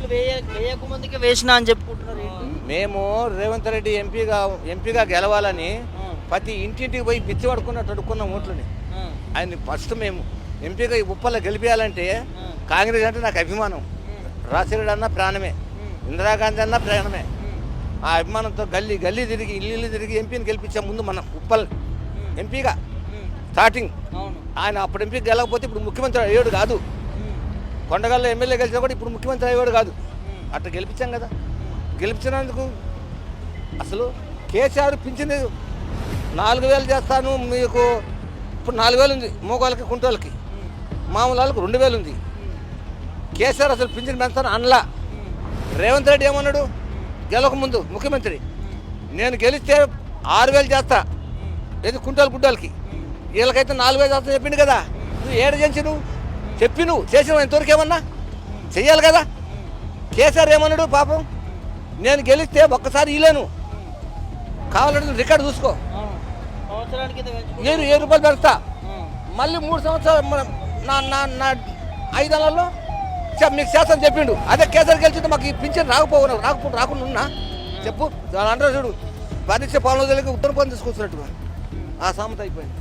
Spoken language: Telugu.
ఓట్లు వేయకముందుకే వేసినా అని చెప్పుకుంటున్నారు ఏంటి? మేము రేవంత్ రెడ్డి ఎంపీగా గెలవాలని ప్రతి ఇంటింటికి పోయి పిచ్చి పడుకున్నట్టు అడుక్కున్నాం ఓట్లని. ఆయన ఫస్ట్ మేము ఎంపీగా ఈ ఉప్పల్లో గెలిపించాలంటే కాంగ్రెస్ అంటే నాకు అభిమానం. రాజశేఖర్ అన్న ప్రాణమే, ఇందిరాగాంధీ అన్న ప్రాణమే. ఆ అభిమానంతో గల్లీ తిరిగి ఇల్లు తిరిగి ఎంపీని గెలిపించే ముందు మనం ఉప్పల్ ఎంపీగా స్టార్టింగ్. ఆయన అప్పుడు ఎంపీ గెలకపోతే ఇప్పుడు ముఖ్యమంత్రి అయ్యాడు కాదు. కొండగల్లో ఎమ్మెల్యే గెలిచినా కూడా ఇప్పుడు ముఖ్యమంత్రి అయ్యాడు కాదు. అట్లా గెలిపించాం కదా. గెలిపించినందుకు అసలు కేసీఆర్ పింఛన్ 4,000 చేస్తాను మీకు. ఇప్పుడు 4,000 ఉంది మోగాళ్ళకి కుంటోళ్ళకి, మామూలు వాళ్ళకి 2,000 ఉంది. కేసీఆర్ అసలు పింఛన్ పెంచుతాను అనలా. రేవంత్ రెడ్డి ఏమన్నాడు గెలవక ముందు ముఖ్యమంత్రి, నేను గెలిస్తే 6,000 చేస్తా ఏది కుంటోలు గుడ్డోళ్ళకి, వీళ్ళకైతే 4,000 చేస్తా చెప్పిండు కదా. నువ్వు ఏడు చేసి నువ్వు చెప్పి నువ్వు చేసినావు ఎంతవరకు ఏమన్నా చెయ్యాలి కదా. కేసీఆర్ ఏమన్నాడు పాపం, నేను గెలిస్తే ఒక్కసారి ఇలేను, కావాలంటే రికార్డు చూసుకో, సంవత్సరానికి 7 రూపాయలు పెడతా, మళ్ళీ 3 సంవత్సరాలు నా 5 నెలల్లో మీకు చేస్తాను చెప్పిండు. అదే కేసీఆర్ గెలిచింది మాకు ఈ పింఛన్ రాకుండా ఉన్నా చెప్పు. అంటారు చూడు, పరీక్ష పాలన ఉత్తర పని తీసుకొచ్చినట్టుగా ఆ సామెత అయిపోయింది.